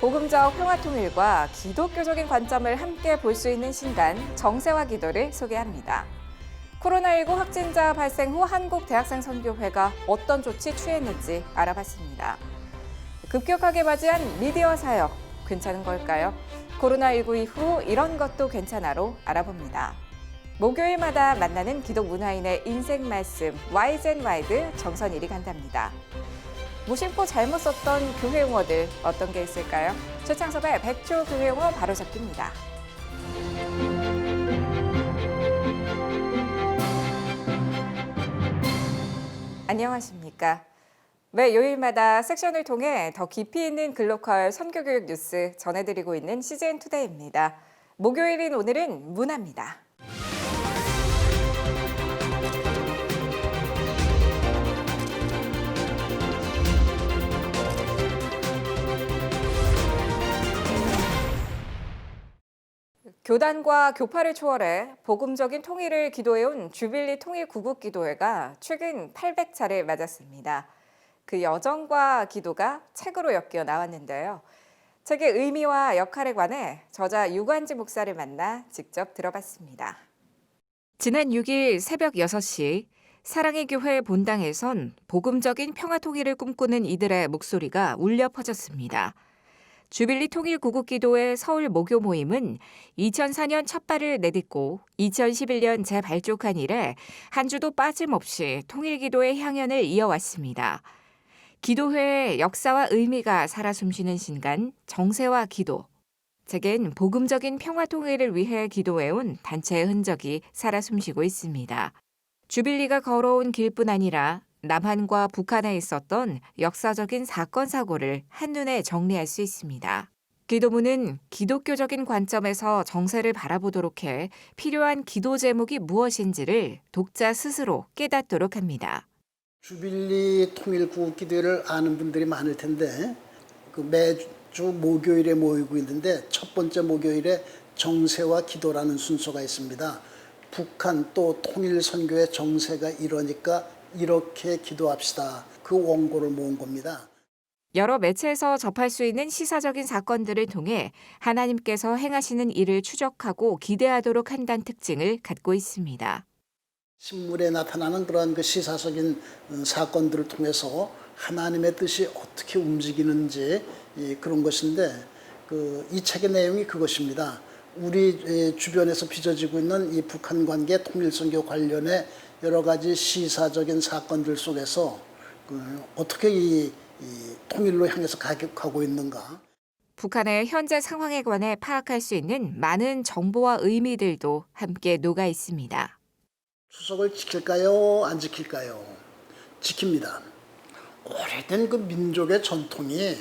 복음적 평화통일과 기독교적인 관점을 함께 볼 수 있는 신간 정세와 기도를 소개합니다. 코로나19 확진자 발생 후 한국대학생선교회가 어떤 조치 취했는지 알아봤습니다. 급격하게 맞이한 미디어 사역, 괜찮은 걸까요? 코로나19 이후 이런 것도 괜찮아로 알아봅니다. 목요일마다 만나는 기독 문화인의 인생 말씀, 와이즈 앤 와이드 정선일이 간답니다. 무심코 잘못 썼던 교회 용어들 어떤 게 있을까요? 최창섭의 100초 교회 용어 바로잡기입니다. 안녕하십니까? 매 요일마다 섹션을 통해 더 깊이 있는 글로컬 선교교육 뉴스 전해드리고 있는 CGN 투데이입니다. 목요일인 오늘은 문화입니다. 교단과 교파를 초월해 복음적인 통일을 기도해온 주빌리 통일구국기도회가 최근 800차를 맞았습니다. 그 여정과 기도가 책으로 엮여 나왔는데요. 책의 의미와 역할에 관해 저자 유관지 목사를 만나 직접 들어봤습니다. 지난 6일 새벽 6시 사랑의 교회 본당에선 복음적인 평화 통일을 꿈꾸는 이들의 목소리가 울려 퍼졌습니다. 주빌리 통일구국기도회 서울 모교 모임은 2004년 첫 발을 내딛고 2011년 재발족한 이래 한 주도 빠짐없이 통일기도의 향연을 이어왔습니다. 기도회의 역사와 의미가 살아 숨쉬는 신간 정세와 기도. 제겐 복음적인 평화 통일을 위해 기도해온 단체의 흔적이 살아 숨쉬고 있습니다. 주빌리가 걸어온 길뿐 아니라 남한과 북한에 있었던 역사적인 사건 사고를 한눈에 정리할 수 있습니다. 기도문은 기독교적인 관점에서 정세를 바라보도록 해 필요한 기도 제목이 무엇인지를 독자 스스로 깨닫도록 합니다. 주빌리 통일구국기도회를 아는 분들이 많을 텐데 매주 목요일에 모이고 있는데 첫 번째 목요일에 정세와 기도라는 순서가 있습니다. 북한 또 통일선교의 정세가 이러니까 이렇게 기도합시다. 그 원고를 모은 겁니다. 여러 매체에서 접할 수 있는 시사적인 사건들을 통해 하나님께서 행하시는 일을 추적하고 기대하도록 한다는 특징을 갖고 있습니다. 신문에 나타나는 그런 그 시사적인 사건들을 통해서 하나님의 뜻이 어떻게 움직이는지 그런 것인데 이 책의 내용이 그것입니다. 우리 주변에서 빚어지고 있는 이 북한 관계 통일선교 관련해 여러 가지 시사적인 사건들 속에서 어떻게 이 통일로 향해서 가고 있는가. 북한의 현재 상황에 관해 파악할 수 있는 많은 정보와 의미들도 함께 녹아 있습니다. 추석을 지킬까요? 안 지킬까요? 지킵니다. 오래된 그 민족의 전통이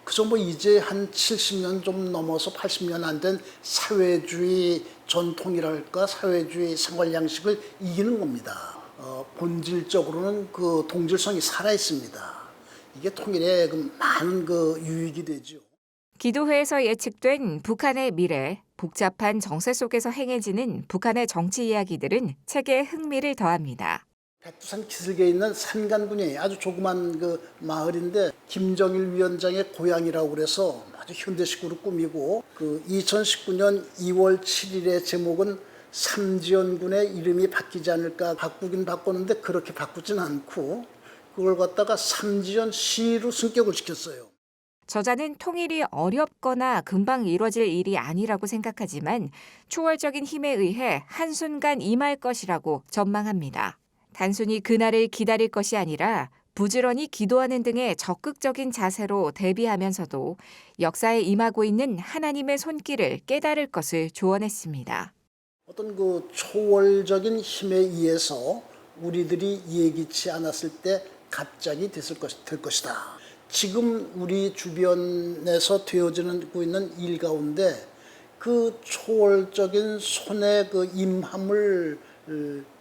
그저 이제 한 70년 좀 넘어서 80년 안 된 사회주의 전통이랄까 사회주의 생활 양식을 이기는 겁니다. 본질적으로는 그 동질성이 살아 있습니다. 이게 통일에 많은 유익이 되죠. 기도회에서 예측된 북한의 미래, 복잡한 정세 속에서 행해지는 북한의 정치 이야기들은 책에 흥미를 더합니다. 백두산 기슭에 있는 산간군이 아주 조그만 마을인데 김정일 위원장의 고향이라고 그래서 아주 현대식으로 꾸미고 2019년 2월 7일의 제목은 삼지연군의 이름이 바뀌지 않을까. 바꾸긴 바꿨는데 그렇게 바꾸진 않고 그걸 갖다가 삼지연시로 승격을 시켰어요. 저자는 통일이 어렵거나 금방 이뤄질 일이 아니라고 생각하지만 초월적인 힘에 의해 한순간 임할 것이라고 전망합니다. 단순히 그날을 기다릴 것이 아니라 부지런히 기도하는 등의 적극적인 자세로 대비하면서도 역사에 임하고 있는 하나님의 손길을 깨달을 것을 조언했습니다. 어떤 초월적인 힘에 의해서 우리들이 예기치 않았을 때 갑자기 될 것이다. 지금 우리 주변에서 되어지고 있는 일 가운데 그 초월적인 손의 임함을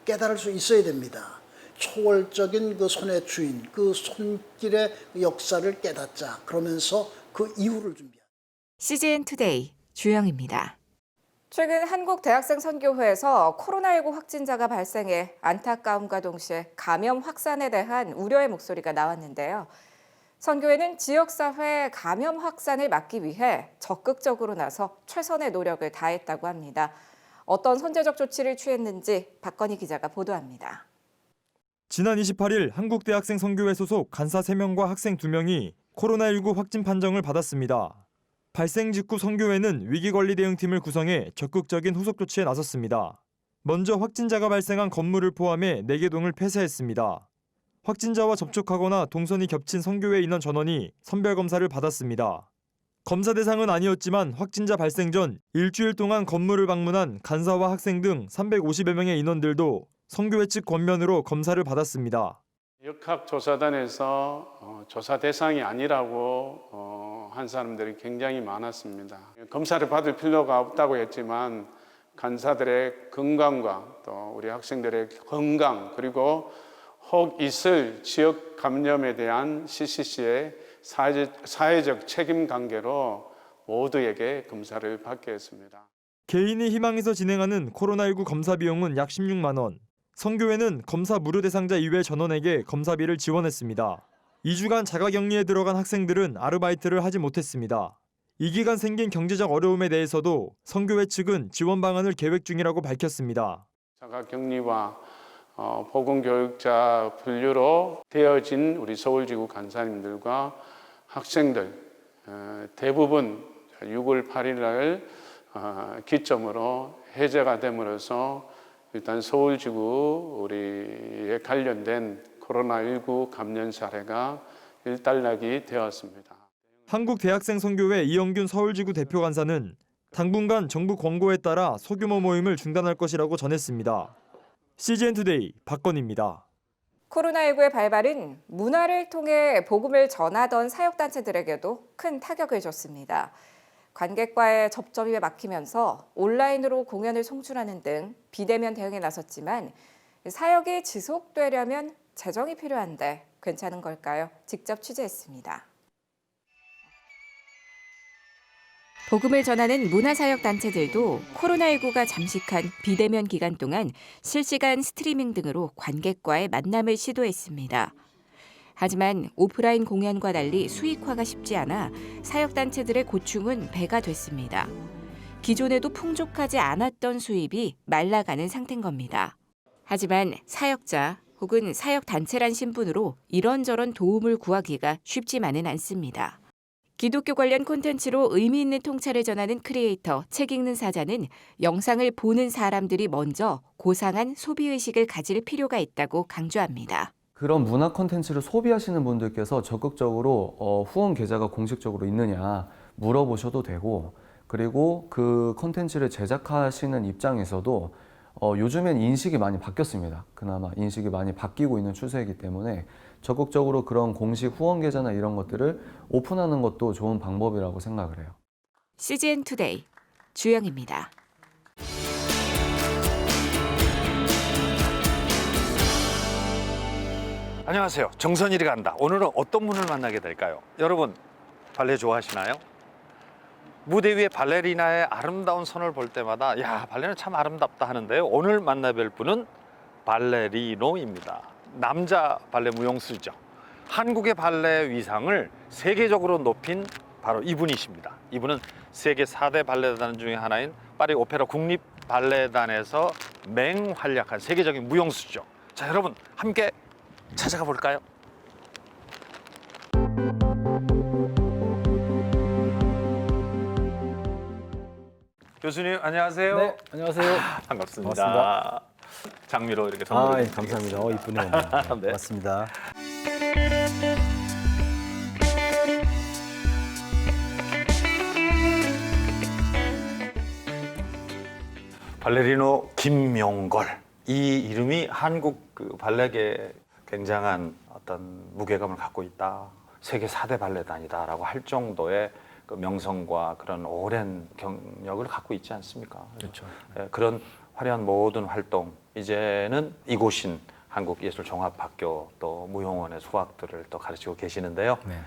깨달을 수 있어야 됩니다. 초월적인 손의 주인, 그 손길의 역사를 깨닫자. 그러면서 그 이유를 준비하자. CGN 투데이 주영입니다. 최근 한국대학생선교회에서 코로나19 확진자가 발생해 안타까움과 동시에 감염 확산에 대한 우려의 목소리가 나왔는데요. 선교회는 지역사회 감염 확산을 막기 위해 적극적으로 나서 최선의 노력을 다했다고 합니다. 어떤 선제적 조치를 취했는지 박건희 기자가 보도합니다. 지난 28일 한국대학생 선교회 소속 간사 3명과 학생 2명이 코로나19 확진 판정을 받았습니다. 발생 직후 선교회는 위기관리대응팀을 구성해 적극적인 후속 조치에 나섰습니다. 먼저 확진자가 발생한 건물을 포함해 4개 동을 폐쇄했습니다. 확진자와 접촉하거나 동선이 겹친 선교회 인원 전원이 선별검사를 받았습니다. 검사 대상은 아니었지만 확진자 발생 전 일주일 동안 건물을 방문한 간사와 학생 등 350여 명의 인원들도 선교회 측 권면으로 검사를 받았습니다. 역학조사단에서 조사 대상이 아니라고 한 사람들이 굉장히 많았습니다. 검사를 받을 필요가 없다고 했지만 간사들의 건강과 또 우리 학생들의 건강 그리고 혹 있을 지역 감염에 대한 CCC의 사회적 책임 관계로 모두에게 검사를 받게 했습니다. 개인이 희망해서 진행하는 코로나19 검사 비용은 약 16만 원. 선교회는 검사 무료 대상자 이외 전원에게 검사비를 지원했습니다. 2주간 자가격리에 들어간 학생들은 아르바이트를 하지 못했습니다. 이 기간 생긴 경제적 어려움에 대해서도 선교회 측은 지원 방안을 계획 중이라고 밝혔습니다. 자가격리와 보건교육자 분류로 되어진 우리 서울지구 간사님들과 학생들 대부분 6월 8일 날 기점으로 해제가 됨으로써 일단 서울지구 우리에 관련된 코로나19 감염 사례가 일단락이 되었습니다. 한국대학생 선교회 이영균 서울지구 대표 간사는 당분간 정부 권고에 따라 소규모 모임을 중단할 것이라고 전했습니다. CGN투데이 박건희입니다. 코로나19의 발발은 문화를 통해 복음을 전하던 사역단체들에게도 큰 타격을 줬습니다. 관객과의 접점이 막히면서 온라인으로 공연을 송출하는 등 비대면 대응에 나섰지만 사역이 지속되려면 재정이 필요한데 괜찮은 걸까요? 직접 취재했습니다. 복음을 전하는 문화사역단체들도 코로나19가 잠식한 비대면 기간 동안 실시간 스트리밍 등으로 관객과의 만남을 시도했습니다. 하지만 오프라인 공연과 달리 수익화가 쉽지 않아 사역단체들의 고충은 배가 됐습니다. 기존에도 풍족하지 않았던 수입이 말라가는 상태인 겁니다. 하지만 사역자 혹은 사역단체란 신분으로 이런저런 도움을 구하기가 쉽지만은 않습니다. 기독교 관련 콘텐츠로 의미 있는 통찰을 전하는 크리에이터 책 읽는 사자는 영상을 보는 사람들이 먼저 고상한 소비의식을 가질 필요가 있다고 강조합니다. 그런 문화 콘텐츠를 소비하시는 분들께서 적극적으로 후원 계좌가 공식적으로 있느냐 물어보셔도 되고, 그리고 그 콘텐츠를 제작하시는 입장에서도 요즘엔 인식이 많이 바뀌었습니다. 그나마 인식이 많이 바뀌고 있는 추세이기 때문에 적극적으로 그런 공식 후원 계좌나 이런 것들을 오픈하는 것도 좋은 방법이라고 생각을 해요. CGN투데이 주영입니다. 안녕하세요. 정선일이 간다. 오늘은 어떤 분을 만나게 될까요? 여러분, 발레 좋아하시나요? 무대 위에 발레리나의 아름다운 손을 볼 때마다 야, 발레는 참 아름답다 하는데요. 오늘 만나뵐 분은 발레리노입니다. 남자 발레 무용수죠. 한국의 발레 위상을 세계적으로 높인 바로 이분이십니다. 이분은 세계 4대 발레단 중에 하나인 파리 오페라 국립발레단에서 맹활약한 세계적인 무용수죠. 자, 여러분 함께 찾아가 볼까요? 교수님 안녕하세요. 네, 안녕하세요. 반갑습니다. 반갑습니다. 장미로 이렇게 선물을 예, 감사합니다. 이쁘네요. 네. 맞습니다. 발레리노 김명걸, 이 이름이 한국 그 발레계에 굉장한 어떤 무게감을 갖고 있다. 세계 4대 발레단이다라고 할 정도의 그 명성과 그런 오랜 경력을 갖고 있지 않습니까? 그렇죠. 예, 그런 화려한 모든 활동, 이제는 이곳인 한국예술종합학교 또 무용원의 수학들을 또 가르치고 계시는데요. 네.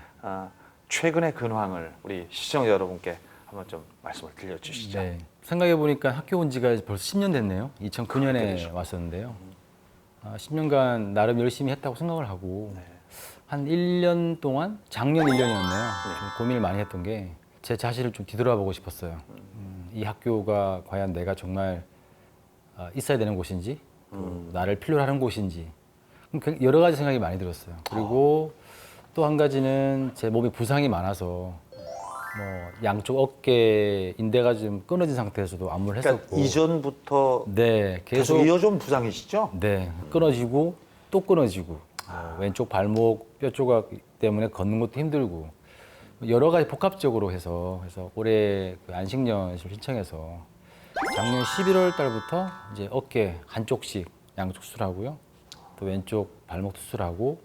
최근의 근황을 우리 시청자 여러분께 한번 좀 말씀을 들려주시죠. 네. 생각해 보니까 학교 온 지가 벌써 10년 됐네요. 2009년에 그러시구나. 왔었는데요. 10년간 나름 열심히 했다고 생각을 하고 네. 한 1년 동안 작년 1년이었네요. 좀 고민을 많이 했던 게 제 자신을 좀 뒤돌아보고 싶었어요. 이 학교가 과연 내가 정말 있어야 되는 곳인지, 나를 필요로 하는 곳인지 여러 가지 생각이 많이 들었어요. 그리고 또 한 가지는 제 몸에 부상이 많아서 뭐 양쪽 어깨 인대가 좀 끊어진 상태에서도 안무를 그러니까 했었고 이전부터 네, 계속 이어져온 부상이시죠? 네, 끊어지고 또 끊어지고 왼쪽 발목 뼈 조각 때문에 걷는 것도 힘들고 여러 가지 복합적으로 해서 그래서 올해 그 안식년을 신청해서 작년 11월 달부터 이제 어깨 한쪽씩 양쪽 수술하고요. 또 왼쪽 발목 수술하고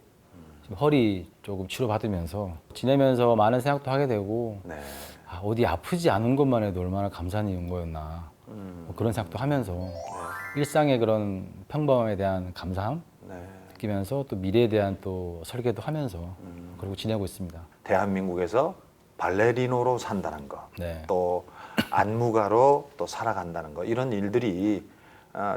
지금 허리 조금 치료받으면서 지내면서 많은 생각도 하게 되고 네. 어디 아프지 않은 것만 해도 얼마나 감사한 일인 거였나 뭐 그런 생각도 하면서 일상의 그런 평범함에 대한 감사함 네. 느끼면서 또 미래에 대한 또 설계도 하면서 그리고 지내고 있습니다. 대한민국에서 발레리노로 산다는 거, 네. 또 안무가로 또 살아간다는 거, 이런 일들이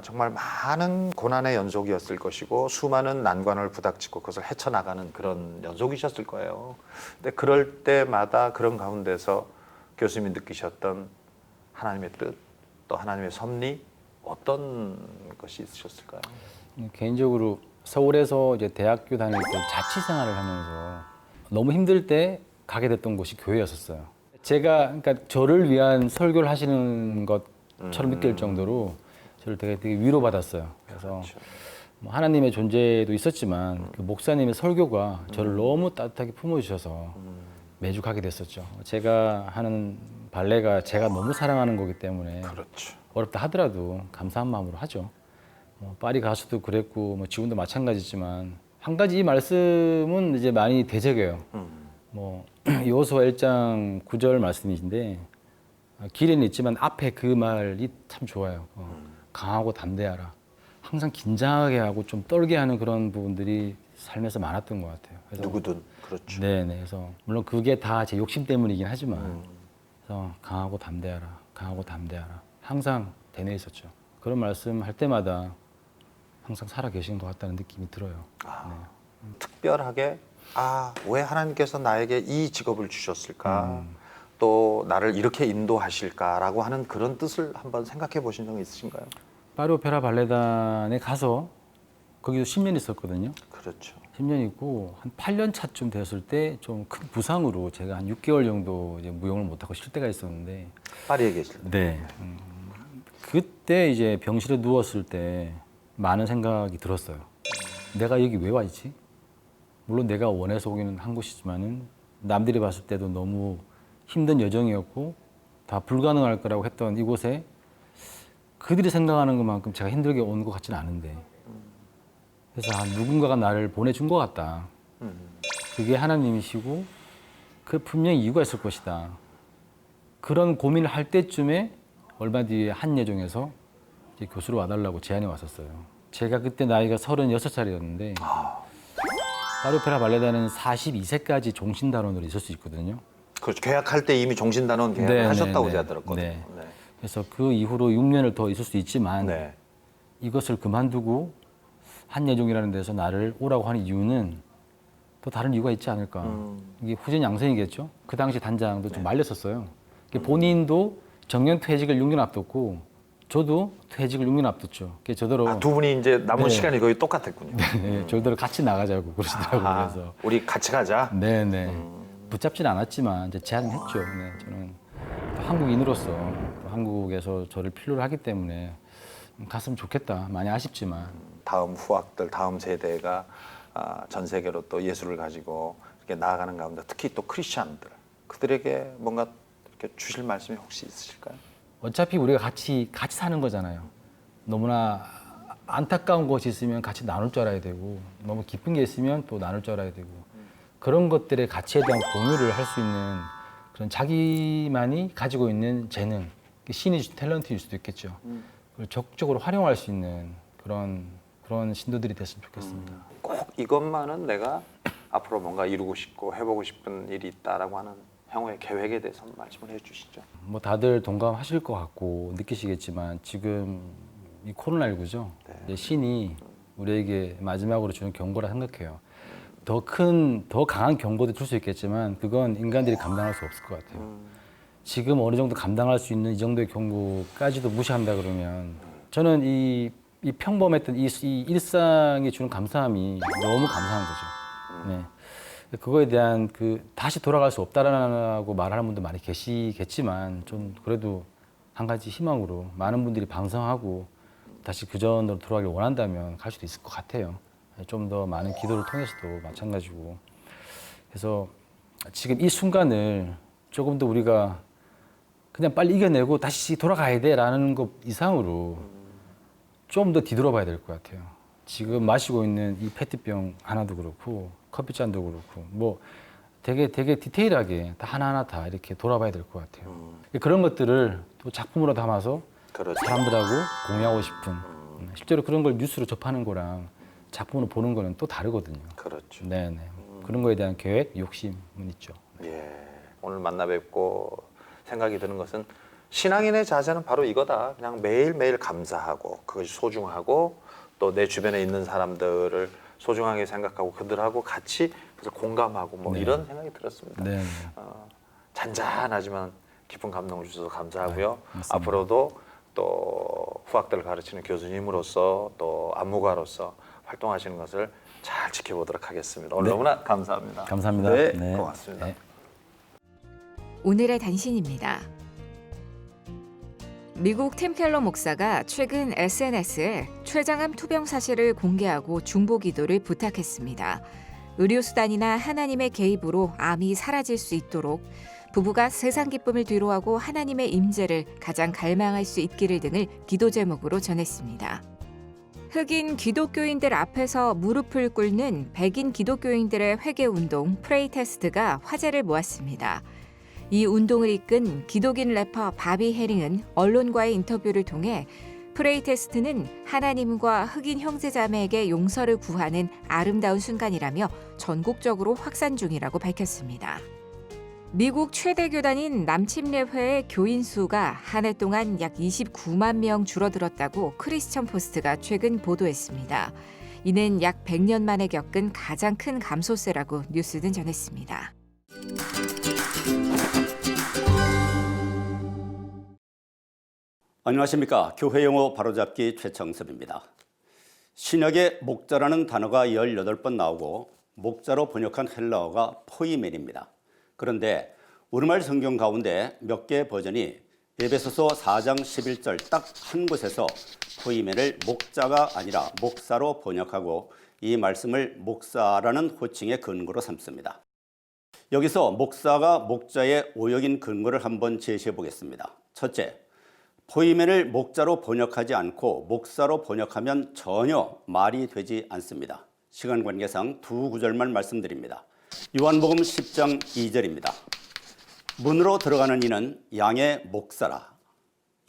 정말 많은 고난의 연속이었을 것이고 수많은 난관을 부닥치고 그것을 헤쳐나가는 그런 연속이셨을 거예요. 근데 그럴 때마다 그런 가운데서 교수님이 느끼셨던 하나님의 뜻, 또 하나님의 섭리, 어떤 것이 있으셨을까요? 개인적으로 서울에서 이제 대학교 다닐 때 자취 생활을 하면서 너무 힘들 때 가게 됐던 곳이 교회였었어요. 제가 그러니까 저를 위한 설교를 하시는 것처럼 느낄 정도로 저를 되게 위로받았어요. 그래서 뭐 하나님의 존재도 있었지만 그 목사님의 설교가 저를 너무 따뜻하게 품어주셔서 매주 가게 됐었죠. 제가 하는 발레가 제가 너무 사랑하는 거기 때문에 그렇죠. 어렵다 하더라도 감사한 마음으로 하죠. 뭐 파리 가수도 그랬고 뭐 지금도 마찬가지지만 한 가지 이 말씀은 이제 많이 되새겨요. 뭐 여호수아 1장 9절 말씀이신데 길에는 있지만 앞에 그 말이 참 좋아요. 강하고 담대하라. 항상 긴장하게 하고 좀 떨게 하는 그런 부분들이 삶에서 많았던 것 같아요. 그래서 누구든 그렇죠. 네네. 그래서 물론 그게 다 제 욕심 때문이긴 하지만 그래서 강하고 담대하라. 강하고 담대하라. 항상 되뇌 있었죠. 그런 말씀 할 때마다 항상 살아 계신 것 같다는 느낌이 들어요. 특별하게 왜 하나님께서 나에게 이 직업을 주셨을까? 또 나를 이렇게 인도하실까라고 하는 그런 뜻을 한번 생각해 보신 적이 있으신가요? 파리 오페라 발레단에 가서 거기도 10년 있었거든요. 그렇죠. 10년 있고 한 8년 차쯤 되었을 때 좀 큰 부상으로 제가 한 6개월 정도 이제 무용을 못하고 쉴 때가 있었는데 파리에 계실 때. 네. 그때 이제 병실에 누웠을 때 많은 생각이 들었어요. 내가 여기 왜 와 있지? 물론 내가 원해서 오기는 한 곳이지만은 남들이 봤을 때도 너무 힘든 여정이었고 다 불가능할 거라고 했던 이곳에 그들이 생각하는 것만큼 제가 힘들게 온 것 같지는 않은데 그래서 누군가가 나를 보내준 것 같다. 그게 하나님이시고 그 분명히 이유가 있을 것이다. 그런 고민을 할 때쯤에 얼마 뒤에 한 예종에서 이제 교수로 와달라고 제안이 왔었어요. 제가 그때 나이가 36살이었는데 파리 오페라 발레단은 42세까지 종신단원으로 있을 수 있거든요. 그렇죠. 계약할 때 이미 종신단원 계약을 네, 하셨다고 네, 제가 네. 들었거든요. 네. 네. 그래서 그 이후로 6년을 더 있을 수 있지만 네. 이것을 그만두고 한예종이라는 데서 나를 오라고 하는 이유는 또 다른 이유가 있지 않을까. 이게 후전 양성이겠죠. 그 당시 단장도 좀 말렸었어요. 본인도 정년 퇴직을 6년 앞뒀고 저도 퇴직을 6년 앞뒀죠. 저더러 두 분이 이제 남은 네. 시간이 거의 똑같았군요. 네, 저더러 같이 나가자고 그러시더라고요. 그래서 우리 같이 가자. 네네. 붙잡진 않았지만 이제 제안을 했죠. 네, 저는 또 한국인으로서 또 한국에서 저를 필요로 하기 때문에 갔으면 좋겠다. 많이 아쉽지만. 다음 후학들, 다음 세대가 전 세계로 또 예술을 가지고 이렇게 나아가는 가운데 특히 또 크리스찬들 그들에게 뭔가 이렇게 주실 말씀이 혹시 있으실까요? 어차피 우리가 같이 사는 거잖아요. 너무나 안타까운 것이 있으면 같이 나눌 줄 알아야 되고 너무 기쁜 게 있으면 또 나눌 줄 알아야 되고 그런 것들의 가치에 대한 공유를 할 수 있는 그런 자기만이 가지고 있는 재능, 신이 주신 탤런트일 수도 있겠죠. 그걸 적극적으로 활용할 수 있는 그런 신도들이 됐으면 좋겠습니다. 꼭 이것만은 내가 앞으로 뭔가 이루고 싶고 해보고 싶은 일이 있다라고 하는 향후의 계획에 대해서 한번 말씀을 해주시죠. 뭐 다들 동감하실 것 같고 느끼시겠지만 지금 이 코로나19죠. 신이 우리에게 마지막으로 주는 경고라 생각해요. 더 강한 경고도 줄 수 있겠지만 그건 인간들이 감당할 수 없을 것 같아요. 지금 어느 정도 감당할 수 있는 이 정도의 경고까지도 무시한다 그러면 저는 이 평범했던 이 일상이 주는 감사함이 너무 감사한 거죠. 네. 그거에 대한 다시 돌아갈 수 없다라고 말하는 분도 많이 계시겠지만 좀 그래도 한 가지 희망으로 많은 분들이 반성하고 다시 그전으로 돌아가길 원한다면 갈 수도 있을 것 같아요. 좀 더 많은 기도를 통해서도 마찬가지고. 그래서 지금 이 순간을 조금 더 우리가 그냥 빨리 이겨내고 다시 돌아가야 돼라는 것 이상으로 좀 더 뒤돌아봐야 될 것 같아요. 지금 마시고 있는 이 페트병 하나도 그렇고 커피잔도 그렇고 뭐 되게 디테일하게 다 하나하나 다 이렇게 돌아봐야 될 것 같아요. 그런 것들을 또 작품으로 담아서 그렇죠. 사람들하고 공유하고 싶은 실제로 그런 걸 뉴스로 접하는 거랑 작품으로 보는 거는 또 다르거든요. 그렇죠. 네네. 그런 거에 대한 계획, 욕심은 있죠. 예, 오늘 만나 뵙고 생각이 드는 것은 신앙인의 자세는 바로 이거다. 그냥 매일매일 감사하고 그것이 소중하고 또 내 주변에 있는 사람들을 소중하게 생각하고 그들하고 같이 그래서 공감하고 뭐 네. 이런 생각이 들었습니다. 네. 잔잔하지만 깊은 감동을 주셔서 감사하고요. 맞습니다. 앞으로도 또 후학들을 가르치는 교수님으로서 또 안무가로서 활동하시는 것을 잘 지켜보도록 하겠습니다. 오늘 네. 너무나 감사합니다. 감사합니다. 네, 네. 고맙습니다. 네. 오늘의 단신입니다. 미국 팀켈러 목사가 최근 SNS에 췌장암 투병 사실을 공개하고 중보기도를 부탁했습니다. 의료수단이나 하나님의 개입으로 암이 사라질 수 있도록 부부가 세상 기쁨을 뒤로하고 하나님의 임재를 가장 갈망할 수 있기를 등을 기도 제목으로 전했습니다. 흑인 기독교인들 앞에서 무릎을 꿇는 백인 기독교인들의 회개운동 프레이 테스트가 화제를 모았습니다. 이 운동을 이끈 기독인 래퍼 바비 헤링은 언론과의 인터뷰를 통해 프레이 테스트는 하나님과 흑인 형제자매에게 용서를 구하는 아름다운 순간이라며 전국적으로 확산 중이라고 밝혔습니다. 미국 최대 교단인 남침례회의 교인 수가 한 해 동안 약 29만 명 줄어들었다고 크리스천 포스트가 최근 보도했습니다. 이는 약 100년 만에 겪은 가장 큰 감소세라고 뉴스는 전했습니다. 안녕하십니까. 교회용어 바로잡기 최청섭입니다. 신약에 목자라는 단어가 18번 나오고 목자로 번역한 헬라어가 포이멘입니다. 그런데 우리말 성경 가운데 몇 개의 버전이 에베소서 4장 11절 딱 한 곳에서 포이멘을 목자가 아니라 목사로 번역하고 이 말씀을 목사라는 호칭의 근거로 삼습니다. 여기서 목사가 목자의 오역인 근거를 한번 제시해 보겠습니다. 첫째, 포이멘을 목자로 번역하지 않고 목사로 번역하면 전혀 말이 되지 않습니다. 시간 관계상 두 구절만 말씀드립니다. 요한복음 10장 2절입니다. 문으로 들어가는 이는 양의 목사라.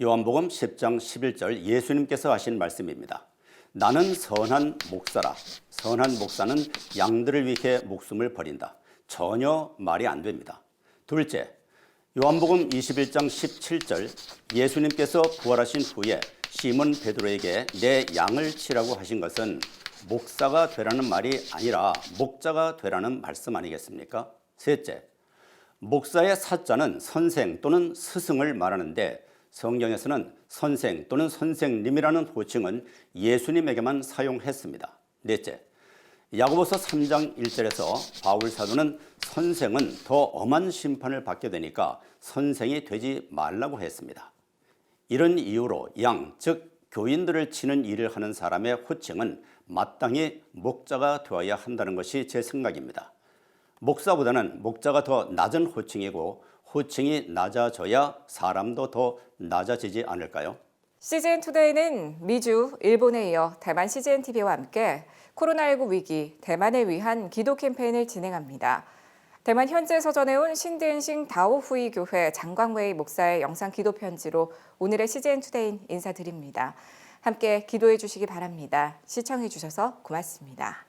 요한복음 10장 11절 예수님께서 하신 말씀입니다. 나는 선한 목사라. 선한 목사는 양들을 위해 목숨을 버린다. 전혀 말이 안 됩니다. 둘째, 요한복음 21장 17절 예수님께서 부활하신 후에 시몬 베드로에게 내 양을 치라고 하신 것은 목사가 되라는 말이 아니라 목자가 되라는 말씀 아니겠습니까? 셋째, 목사의 사자는 선생 또는 스승을 말하는데 성경에서는 선생 또는 선생님이라는 호칭은 예수님에게만 사용했습니다. 넷째, 야고보서 3장 1절에서 바울 사도는 선생은 더 엄한 심판을 받게 되니까 선생이 되지 말라고 했습니다. 이런 이유로 양, 즉 교인들을 치는 일을 하는 사람의 호칭은 마땅히 목자가 되어야 한다는 것이 제 생각입니다. 목사보다는 목자가 더 낮은 호칭이고 호칭이 낮아져야 사람도 더 낮아지지 않을까요? CGN 투데이는 미주, 일본에 이어 대만 CGN TV와 함께 코로나19 위기, 대만을 위한 기도 캠페인을 진행합니다. 대만 현지에서 전해온 신드엔싱 다오후이 교회 장광웨이 목사의 영상 기도 편지로 오늘의 CGN 투데이 인사드립니다. 함께 기도해 주시기 바랍니다. 시청해 주셔서 고맙습니다.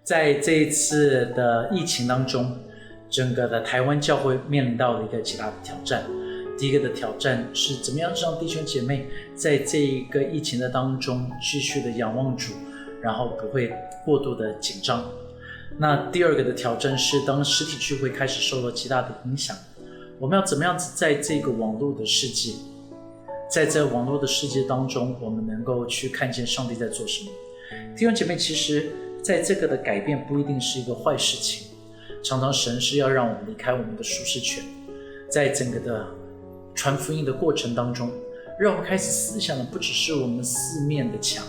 在这一次的疫情当中，整个的台湾教会面临到了一个极大的挑战。第一个的挑战是怎么样让弟兄姐妹在这一个疫情的当中继续的仰望主，然后不会过度的紧张。那第二个的挑战是，当实体聚会开始受到极大的影响，我们要怎么样子在这个网络的世界，在这网络的世界当中，我们能够去看见上帝在做什么。弟兄姐妹，其实在这个的改变不一定是一个坏事情，常常神是要让我们离开我们的舒适圈，在整个的传福音的过程当中，让我们开始思想的不只是我们四面的墙，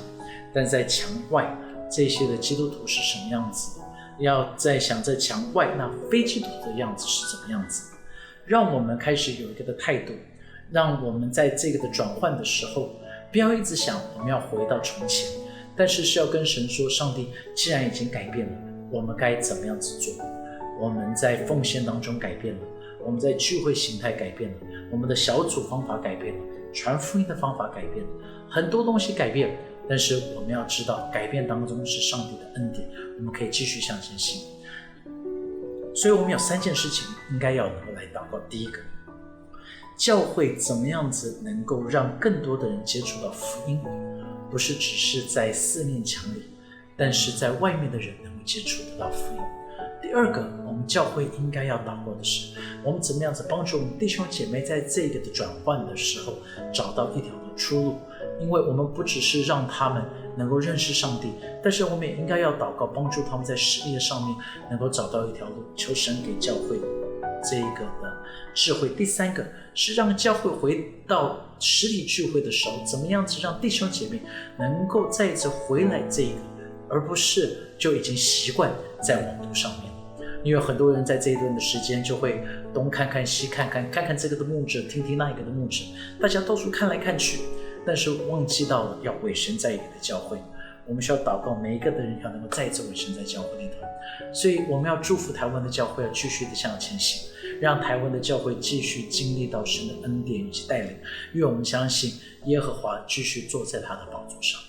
但在墙外这些的基督徒是什么样子，要在想在墙外那非基督徒的样子是怎么样子。让我们开始有一个的态度，让我们在这个的转换的时候，不要一直想我们要回到从前，但是要跟神说，上帝既然已经改变了，我们该怎么样子做。我们在奉献当中改变了，我们在聚会形态改变了，我们的小组方法改变了，传福音的方法改变了，很多东西改变，但是我们要知道改变当中是上帝的恩典，我们可以继续向前行。所以我们有3件事情应该要能够来祷告。第一个，教会怎么样子能够让更多的人接触到福音，不是只是在4面墙里，但是在外面的人能够接触得到福音。第二个，我们教会应该要祷告的是，我们怎么样子帮助我们弟兄姐妹在这个的转换的时候找到一条的出路。因为我们不只是让他们能够认识上帝，但是我们也应该要祷告，帮助他们在事业上面能够找到一条路，求神给教会这个的智慧。第三个是让教会回到实体聚会的时候，怎么样子让弟兄姐妹能够再一次回来这个，而不是就已经习惯在网络上面。因为很多人在这一段的时间就会东看看西看看，看看这个的牧者，听听那一个的牧者，大家到处看来看去，但是忘记到了要委身在一个的教会。我们需要祷告每一个的人要能够再一次委身在教会里头。所以我们要祝福台湾的教会要继续的向前行，让台湾的教会继续经历到神的恩典以及带领，因为我们相信耶和华继续坐在他的宝座上。